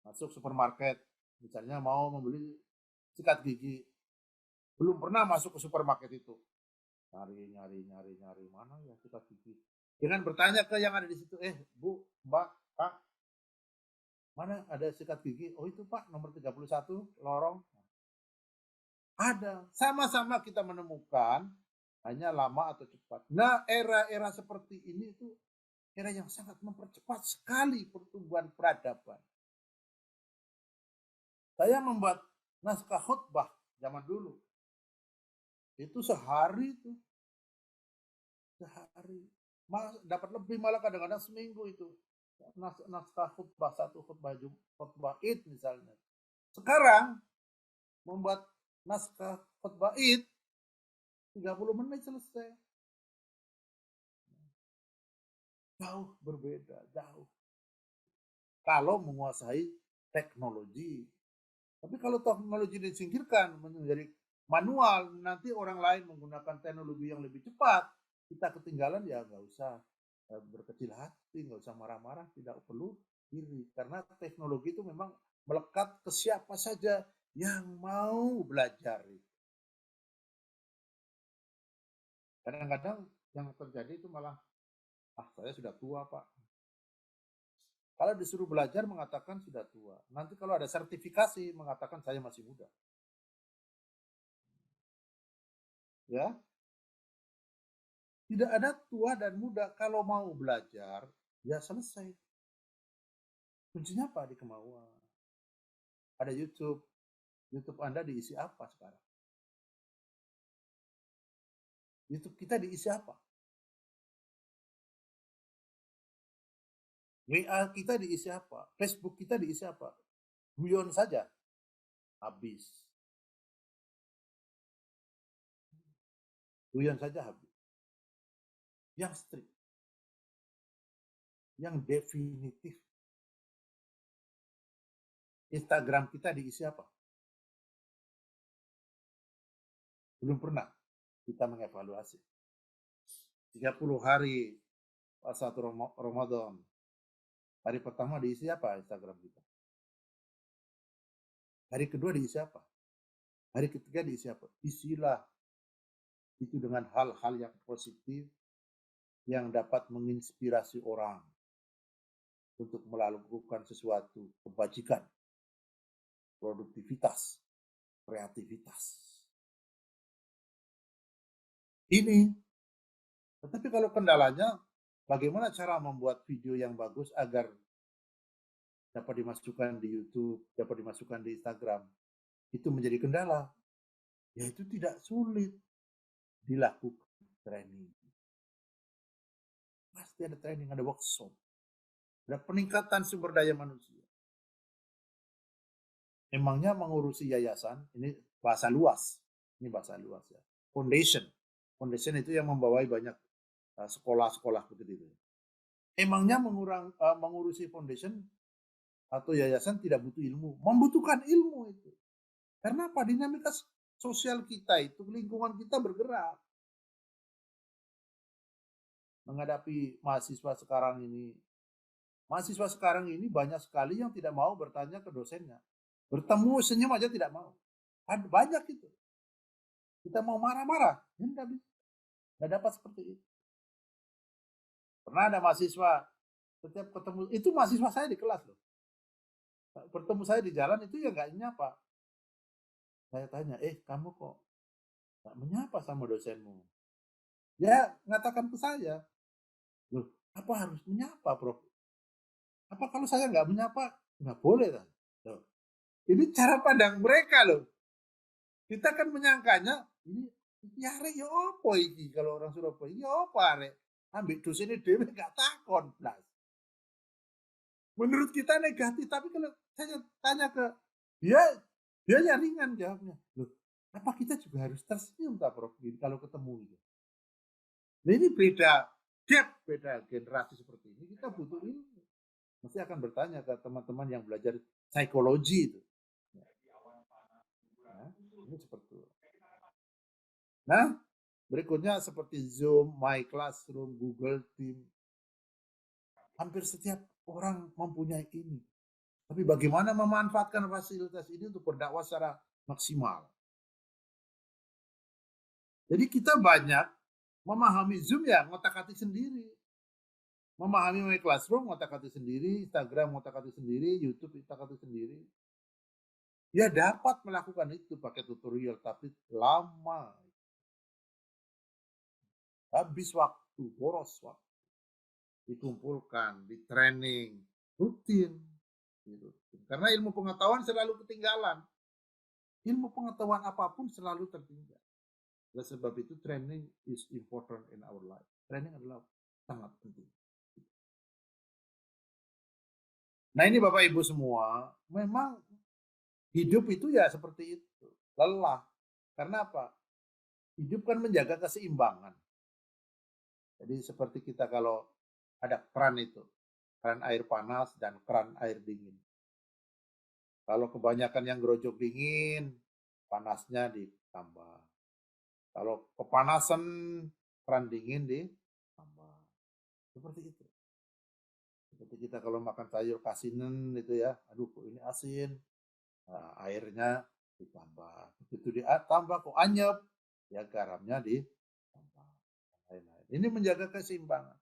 Masuk supermarket, misalnya mau membeli sikat gigi. Belum pernah masuk ke supermarket itu. Nyari, mana ya sikat gigi. Dengan bertanya ke yang ada di situ, Bu, Mbak, Pak, mana ada sikat gigi? Oh itu Pak, nomor 31, lorong. Ada. Sama-sama kita menemukan, hanya lama atau cepat. Nah, era-era seperti ini itu era yang sangat mempercepat sekali pertumbuhan peradaban. Saya membuat naskah khutbah zaman dulu. Itu sehari itu. Sehari. Dapat lebih malah kadang-kadang seminggu itu. Naskah khutbah, satu khutbah Id misalnya. Sekarang membuat naskah khutbah Id 30 menit selesai. Jauh berbeda, jauh. Kalau menguasai teknologi. Tapi kalau teknologi disingkirkan menjadi manual, nanti orang lain menggunakan teknologi yang lebih cepat, kita ketinggalan, ya nggak usah berkecil hati, nggak usah marah-marah, tidak perlu iri. Karena teknologi itu memang melekat ke siapa saja yang mau belajar. Kadang-kadang yang terjadi itu malah, saya sudah tua Pak. Kalau disuruh belajar mengatakan sudah tua. Nanti kalau ada sertifikasi mengatakan saya masih muda. Ya. Tidak ada tua dan muda. Kalau mau belajar, ya selesai. Kuncinya apa? Di kemauan. Ada YouTube. YouTube Anda diisi apa sekarang? YouTube kita diisi apa? WA kita diisi apa? Facebook kita diisi apa? Guyon saja. Habis. Guyon saja habis. Yang strict. Yang definitif. Instagram kita diisi apa? Belum pernah kita mengevaluasi. 30 hari pas satu Ramadan. Hari pertama diisi apa Instagram kita? Hari kedua diisi apa? Hari ketiga diisi apa? Isilah itu dengan hal-hal yang positif yang dapat menginspirasi orang untuk melakukan sesuatu kebajikan, produktivitas, kreativitas. Ini. Tetapi kalau kendalanya, bagaimana cara membuat video yang bagus agar dapat dimasukkan di YouTube, dapat dimasukkan di Instagram, itu menjadi kendala. Ya itu tidak sulit dilakukan training. Pasti ada training, ada workshop, ada peningkatan sumber daya manusia. Emangnya mengurusi yayasan, ini bahasa luas. Ini bahasa luas ya. Foundation itu yang membawai banyak sekolah-sekolah begitu. Emangnya mengurusi foundation atau yayasan tidak butuh ilmu? Membutuhkan ilmu itu. Karena apa? Dinamika sosial kita itu, lingkungan kita bergerak. Menghadapi mahasiswa sekarang ini. Mahasiswa sekarang ini banyak sekali yang tidak mau bertanya ke dosennya. Bertemu senyum aja tidak mau. Ada banyak itu. Kita mau marah-marah, nggak dapat seperti itu. Pernah ada mahasiswa, setiap ketemu, itu mahasiswa saya di kelas loh. Bertemu saya di jalan itu ya nggak nyapa. Saya tanya, kamu kok nggak menyapa sama dosenmu? Dia mengatakan ke saya, loh, apa harus menyapa, Prof? Apa kalau saya nggak menyapa, nggak boleh? Loh. Ini cara pandang mereka loh. Kita kan menyangkanya, ini arek ya apa iki kalau orang Surabaya, ya apa arek? Ambil dosennya dhewe gak takon blas. Menurut kita negatif, tapi kalau saya tanya ke dia ya ringan jawabnya. Loh, apa kita juga harus tersenyum tak Prof kalau ketemu gitu. Nah, ini beda generasi seperti ini, kita butuh ilmu. Mesti akan bertanya ke teman-teman yang belajar psikologi itu. Ini seperti itu. Nah, berikutnya seperti Zoom, My Classroom, Google Team. Hampir setiap orang mempunyai ini. Tapi bagaimana memanfaatkan fasilitas ini untuk berdakwah secara maksimal? Jadi kita banyak memahami Zoom ya ngotak-atik sendiri. Memahami My Classroom ngotak-atik sendiri, Instagram ngotak-atik sendiri, YouTube ngotak-atik sendiri. Ya dapat melakukan itu pakai tutorial, tapi lama. Habis waktu, boros waktu. Dikumpulkan, di training, rutin. Karena ilmu pengetahuan selalu ketinggalan. Ilmu pengetahuan apapun selalu tertinggal. Oleh sebab itu training is important in our life. Training adalah sangat penting. Nah ini Bapak Ibu semua, memang hidup itu ya seperti itu. Lelah. Karena apa? Hidup kan menjaga keseimbangan. Jadi seperti kita kalau ada keran itu, keran air panas dan keran air dingin. Kalau kebanyakan yang gerojok dingin, panasnya ditambah. Kalau kepanasan, keran dingin ditambah. Seperti itu. Seperti kita kalau makan sayur kasinan itu ya, aduh kok ini asin, nah, airnya ditambah. Begitu ditambah kok anyep, ya garamnya ditambah. Ini menjaga keseimbangan.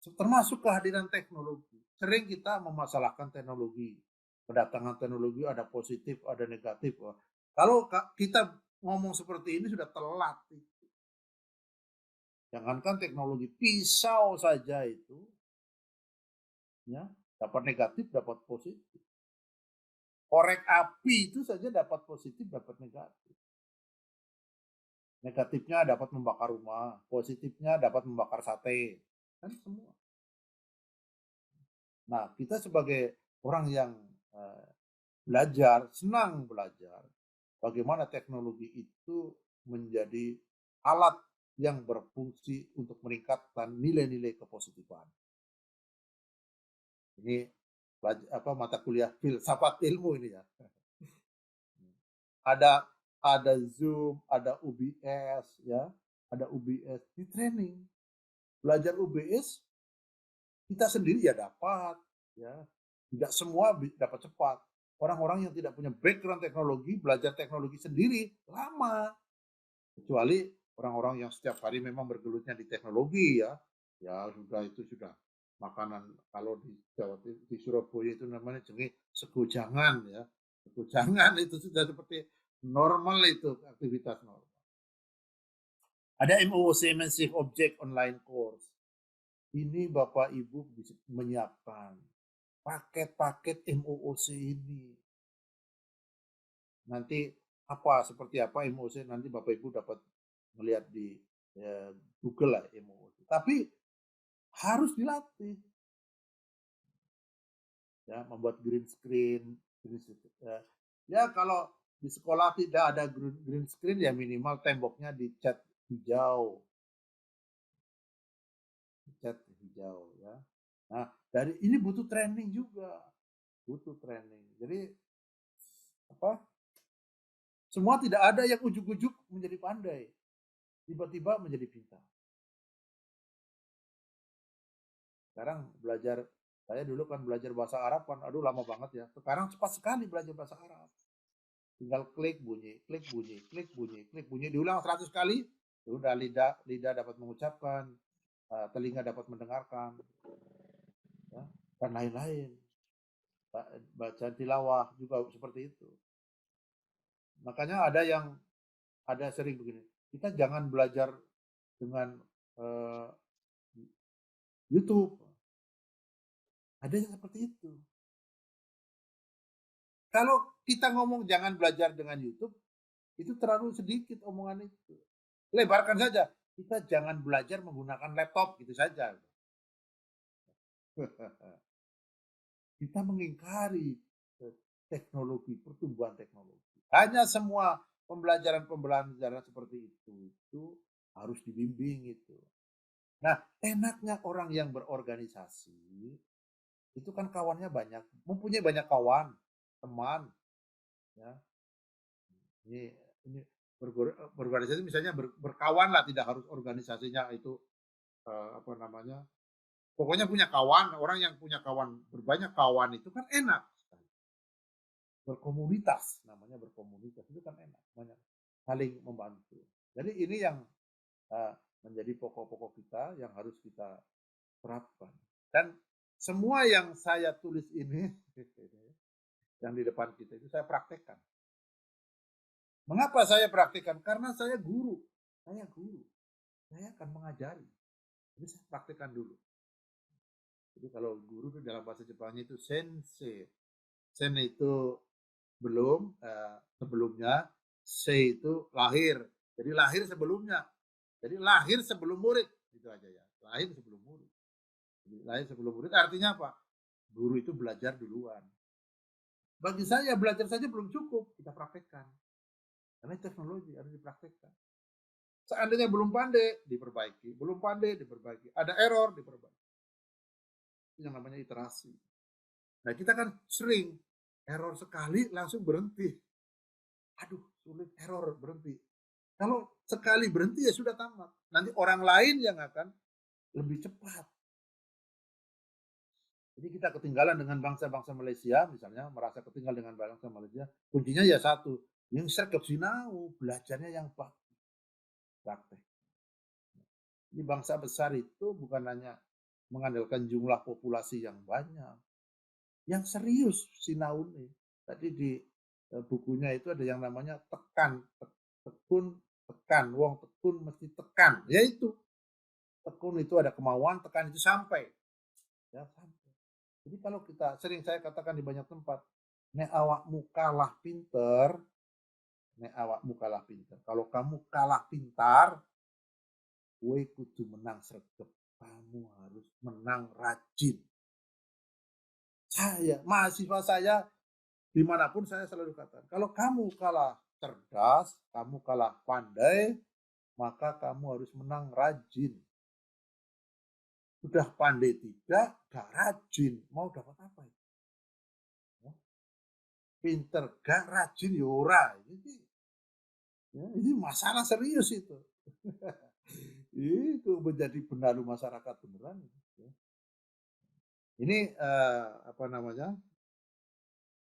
Termasuk kehadiran teknologi. Sering kita memasalahkan teknologi. Kedatangan teknologi ada positif, ada negatif. Kalau kita ngomong seperti ini sudah telat. Jangankan teknologi, pisau saja itu ya dapat negatif, dapat positif. Korek api itu saja dapat positif, dapat negatif. Negatifnya dapat membakar rumah, positifnya dapat membakar sate. Kan semua. Nah, kita sebagai orang yang belajar, senang belajar, bagaimana teknologi itu menjadi alat yang berfungsi untuk meningkatkan nilai-nilai kepositifan. Ini mata kuliah filsafat ilmu ini ya. Ada Zoom, ada UBS ya, ada UBS di training. Belajar UBS kita sendiri ya dapat ya. Tidak semua dapat cepat. Orang-orang yang tidak punya background teknologi, belajar teknologi sendiri lama. Kecuali orang-orang yang setiap hari memang bergelutnya di teknologi ya. Ya sudah itu sudah makanan kalau di Jawa di Surabaya itu namanya jenenge segujangan ya. Segujangan itu sudah seperti normal itu aktivitas normal. Ada MOOC Massive Object Online Course. Ini Bapak Ibu bisa menyiapkan paket-paket MOOC ini. Nanti seperti apa MOOC nanti Bapak Ibu dapat melihat di Google lah MOOC. Tapi harus dilatih. Ya, membuat green screen. Ya kalau di sekolah tidak ada green screen ya minimal temboknya dicat hijau. Dicat hijau ya. Nah, dari ini butuh training juga. Butuh training. Jadi semua tidak ada yang ujuk-ujuk menjadi pandai. Tiba-tiba menjadi pintar. Sekarang saya dulu kan belajar bahasa Arab kan, aduh lama banget ya. Sekarang cepat sekali belajar bahasa Arab. Tinggal klik bunyi, klik bunyi, klik bunyi, klik bunyi, diulang 100 kali, sudah lidah dapat mengucapkan, telinga dapat mendengarkan, ya, dan lain-lain. Baca tilawah juga seperti itu. Makanya ada sering begini, kita jangan belajar dengan YouTube. Ada yang seperti itu. Kalau kita ngomong jangan belajar dengan YouTube, itu terlalu sedikit omongan itu. Lebarkan saja. Kita jangan belajar menggunakan laptop, gitu saja. Kita mengingkari teknologi, pertumbuhan teknologi. Hanya semua pembelajaran seperti itu harus dibimbing itu. Nah, enaknya orang yang berorganisasi, itu kan kawannya banyak, mempunyai banyak kawan, teman, ya. Ini berorganisasi misalnya berkawan lah, tidak harus organisasinya itu apa namanya. Pokoknya punya kawan, orang yang punya kawan berbanyak kawan itu kan enak. Berkomunitas, namanya berkomunitas itu kan enak, banyak saling membantu. Jadi ini yang menjadi pokok-pokok kita yang harus kita terapkan. Dan semua yang saya tulis ini, yang di depan kita itu saya praktekkan. Mengapa saya praktekkan? Karena saya guru. Saya guru. Saya akan mengajari. Jadi saya praktekkan dulu. Jadi kalau guru itu dalam bahasa Jepangnya itu sensei. Sen itu belum, sebelumnya. Sei itu lahir. Jadi lahir sebelumnya. Jadi lahir sebelum murid. Itu aja ya. Lahir sebelum murid. Jadi lahir sebelum murid artinya apa? Guru itu belajar duluan. Bagi saya belajar saja belum cukup. Kita praktekkan. Karena teknologi harus dipraktekkan. Seandainya belum pandai, diperbaiki. Belum pandai, diperbaiki. Ada error, diperbaiki. Itu yang namanya iterasi. Nah kita kan sering error sekali langsung berhenti. Aduh, sulit, error, berhenti. Kalau sekali berhenti ya sudah tamat. Nanti orang lain yang akan lebih cepat. Jadi kita ketinggalan dengan bangsa-bangsa Malaysia, misalnya merasa ketinggalan dengan bangsa Malaysia. Kuncinya ya satu, yang sergap sinau, belajarnya yang praktek. Di bangsa besar itu bukan hanya mengandalkan jumlah populasi yang banyak, yang serius sinau ini. Tadi di bukunya itu ada yang namanya tekan, tekun, tekan, wong tekun mesti tekan, yaitu tekun itu ada kemauan, tekan itu sampai, ya sampai. Jadi kalau kita sering saya katakan di banyak tempat, nek awakmu kalah pinter, nek awakmu kalah pinter. Kalau kamu kalah pintar, kowe kudu menang sregep. Kamu harus menang rajin. Saya, mahasiswa saya, dimanapun saya selalu katakan, kalau kamu kalah cerdas, kamu kalah pandai, maka kamu harus menang rajin. Sudah pandai tidak, gak rajin, mau dapat apa itu? Pinter gak rajin ya ora. Ini masalah serius itu. Itu menjadi benalu masyarakat beneran. Ini apa namanya,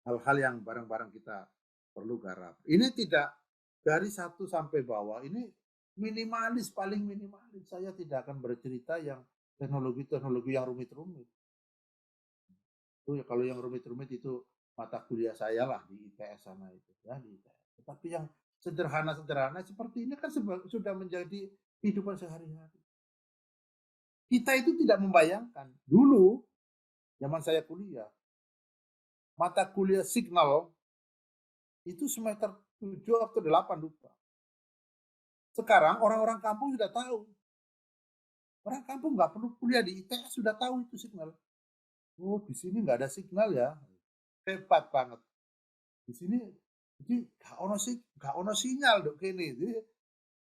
hal-hal yang bareng-bareng kita perlu garap. Ini tidak dari 1 sampai bawah, ini minimalis, paling minimalis. Saya tidak akan bercerita yang teknologi-teknologi yang rumit-rumit. Itu kalau yang rumit-rumit itu mata kuliah saya lah di IPS sana itu, ya di IPS. Tetapi yang sederhana-sederhana seperti ini kan sudah menjadi kehidupan sehari-hari. Kita itu tidak membayangkan. Dulu, zaman saya kuliah, mata kuliah signal itu semester 7 atau 8 lupa. Sekarang orang-orang kampung sudah tahu. Orang kampung nggak perlu kuliah di ITS sudah tahu itu signal. Oh, di sini nggak ada signal ya. Hebat banget. Di sini jadi gak ono sinyal dok kene.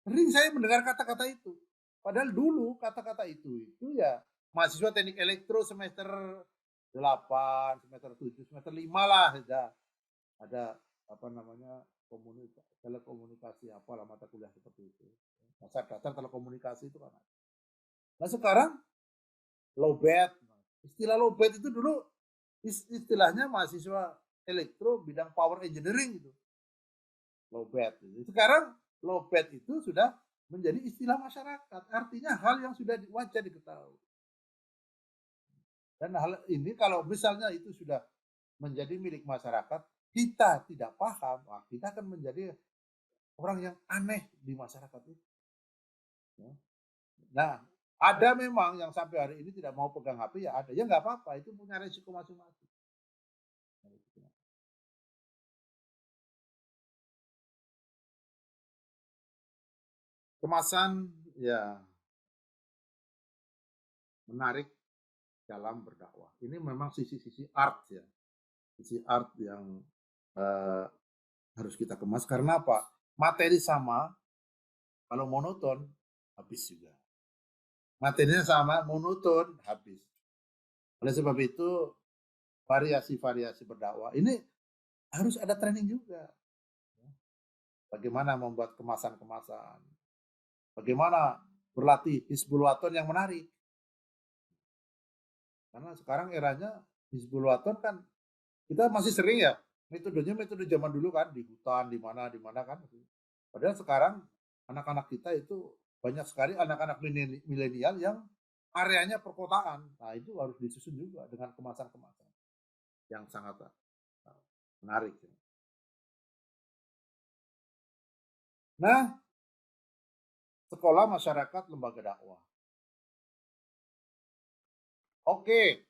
Sering saya mendengar kata-kata itu. Padahal dulu kata-kata itu ya mahasiswa teknik elektro semester 8, semester 7, semester 5 lah ada apa namanya telekomunikasi apalah mata kuliah seperti itu. Dasar-dasar telekomunikasi itu kan. Nah sekarang lowbat. Istilah lowbat itu dulu istilahnya mahasiswa elektro bidang power engineering gitu. Lowbat. Sekarang lowbat itu sudah menjadi istilah masyarakat. Artinya hal yang sudah wajar diketahui. Dan hal ini kalau misalnya itu sudah menjadi milik masyarakat, kita tidak paham, kita akan menjadi orang yang aneh di masyarakat itu. Nah, ada memang yang sampai hari ini tidak mau pegang HP, ya ada. Ya nggak apa-apa, itu punya resiko masing-masing. Kemasan ya menarik dalam berdakwah. Ini memang sisi-sisi art ya. Sisi art yang harus kita kemas. Karena apa? Materi sama, kalau monoton, habis juga. Materinya sama, monoton, habis. Oleh sebab itu, variasi-variasi berdakwah. Ini harus ada training juga. bagaimana membuat kemasan-kemasan, bagaimana berlatih Hizbul Waton yang menarik. Karena sekarang eranya Hizbul Waton kan kita masih sering ya metodenya metode zaman dulu kan di hutan di mana kan. Padahal sekarang anak-anak kita itu banyak sekali anak-anak milenial yang areanya perkotaan. Nah itu harus disusun juga dengan kemasan-kemasan yang sangat menarik. Nah, sekolah, masyarakat, lembaga dakwah. Oke,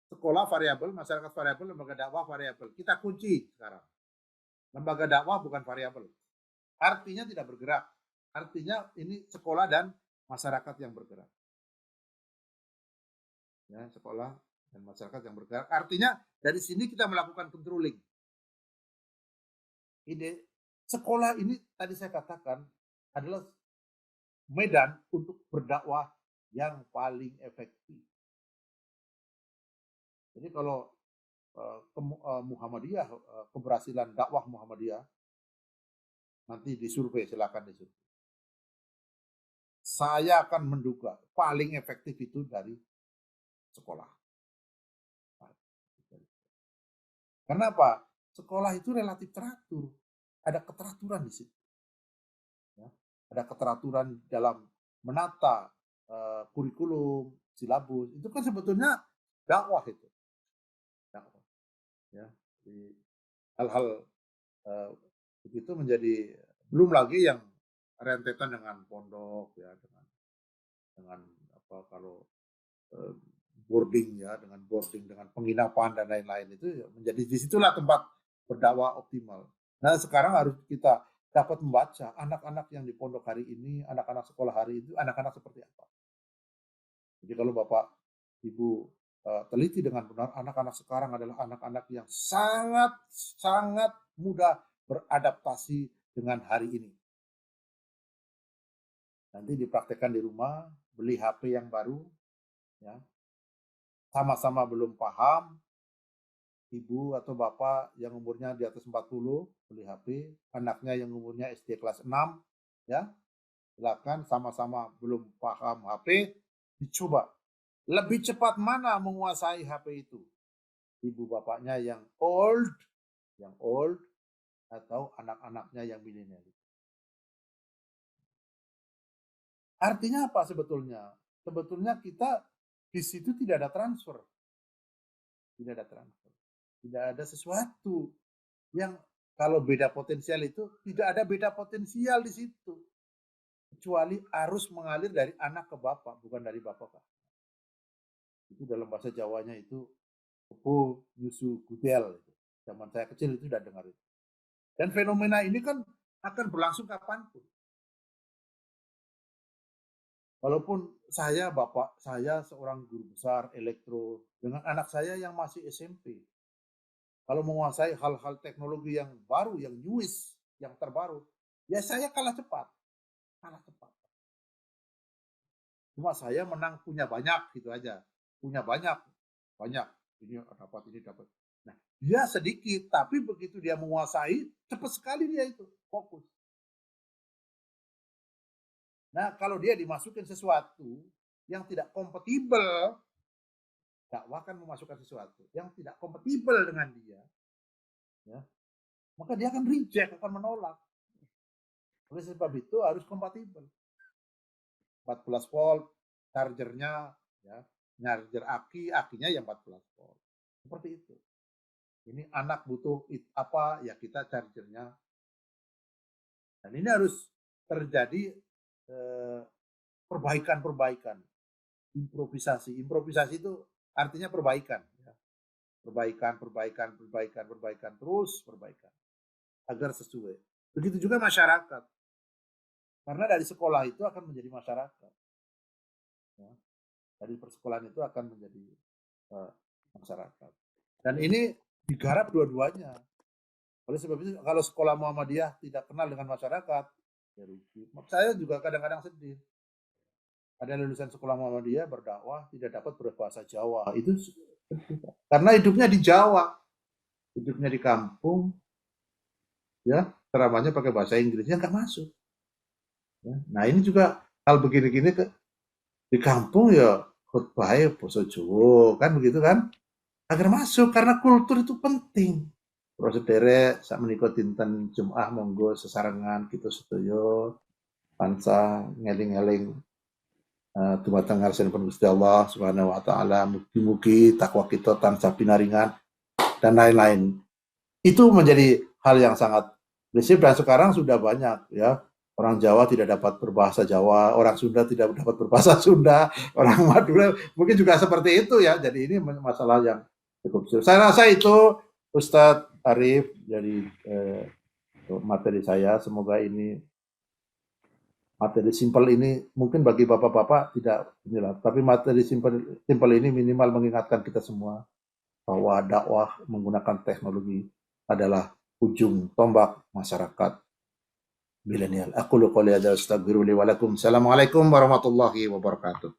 sekolah variabel, masyarakat variabel, lembaga dakwah variabel. Kita kunci sekarang. Lembaga dakwah bukan variabel. Artinya tidak bergerak. Artinya ini sekolah dan masyarakat yang bergerak. Ya, sekolah dan masyarakat yang bergerak. Artinya dari sini kita melakukan controlling. Ide sekolah ini tadi saya katakan adalah medan untuk berdakwah yang paling efektif. Jadi kalau Muhammadiyah, keberhasilan dakwah Muhammadiyah, nanti disurvei, silakan disurvei. Saya akan menduga paling efektif itu dari sekolah. Kenapa? Sekolah itu relatif teratur. Ada keteraturan di situ. Ya, ada keteraturan dalam menata kurikulum, silabus. Itu kan sebetulnya dakwah itu. Dakwah. Ya, di hal-hal begitu menjadi, belum lagi yang rentetan dengan pondok ya, dengan apa kalau boarding ya, dengan penginapan dan lain-lain, itu ya, menjadi disitulah tempat berdakwah optimal. Nah sekarang harus kita dapat membaca anak-anak yang di pondok hari ini, anak-anak sekolah hari itu, anak-anak seperti apa. Jadi kalau Bapak Ibu teliti dengan benar, anak-anak sekarang adalah anak-anak yang sangat mudah beradaptasi dengan hari ini. Nanti dipraktekkan di rumah, beli HP yang baru, ya, sama-sama belum paham, ibu atau bapak yang umurnya di atas 40 beli HP, anaknya yang umurnya SD kelas 6, ya, silakan, sama-sama belum paham HP, dicoba. Lebih cepat mana menguasai HP itu? Ibu bapaknya yang old atau anak-anaknya yang milenial? Artinya apa sebetulnya? Sebetulnya kita di situ tidak ada transfer. Tidak ada transfer. Tidak ada sesuatu yang kalau beda potensial itu, tidak ada beda potensial di situ. Kecuali arus mengalir dari anak ke bapak, bukan dari bapak ke anak. Itu dalam bahasa Jawanya itu Opo Yusu Gudel. Zaman saya kecil itu sudah dengar itu. Dan fenomena ini kan akan berlangsung kapanpun. Walaupun bapak saya seorang guru besar elektro, dengan anak saya yang masih SMP. Kalau menguasai hal-hal teknologi yang baru, yang newest, yang terbaru, ya saya kalah cepat. Cuma saya menang punya banyak gitu aja. Punya banyak. Ini dapat. Nah, dia sedikit, tapi begitu dia menguasai, cepat sekali dia itu, fokus. Nah, kalau dia dimasukin sesuatu yang tidak kompatibel, dakwah kan memasukkan sesuatu yang tidak kompatibel dengan dia, ya, maka dia akan reject, akan menolak. Oleh sebab itu harus kompatibel. 14 volt chargernya, ya, charger akinya yang 14 volt. Seperti itu. Ini anak butuh apa, ya kita chargernya. Dan ini harus terjadi perbaikan, improvisasi. Improvisasi itu artinya perbaikan, ya. Perbaikan, terus perbaikan agar sesuai. Begitu juga masyarakat, karena dari sekolah itu akan menjadi masyarakat, ya. Dari persekolahan itu akan menjadi masyarakat. Dan ini digarap dua-duanya. Oleh sebab itu kalau sekolah Muhammadiyah tidak kenal dengan masyarakat, ya rugi. Saya juga kadang-kadang sedih. Ada lulusan sekolah Muhammadiyah berdakwah tidak dapat berbahasa Jawa. Itu karena hidupnya di Jawa, hidupnya di kampung, ya ceramahnya pakai bahasa Inggrisnya nggak masuk. Ya. Nah ini juga hal begini-gini di kampung ya khutbahnya basa Jawa kan begitu kan, agar masuk karena kultur itu penting. Terus sederek sak menika dinten Jumat monggo sesarengan kita sedaya tansah ngeling-eling dumateng ngarsanipun Gusti Allah Subhanahu wa taala, mugi-mugi takwa kita tansah pinaringan dan lain-lain. Itu menjadi hal yang sangat prinsip dan sekarang sudah banyak ya. Orang Jawa tidak dapat berbahasa Jawa, orang Sunda tidak dapat berbahasa Sunda, orang Madura mungkin juga seperti itu ya. Jadi ini masalah yang cukup serius. Saya rasa itu Ustadz Arif dari materi saya. Semoga ini materi simpel ini mungkin bagi bapak-bapak tidak inilah, tapi materi simpel ini minimal mengingatkan kita semua bahwa dakwah menggunakan teknologi adalah ujung tombak masyarakat milenial. Aku qouli hadza astaghfiru li wa lakum. Assalamualaikum warahmatullahi wabarakatuh.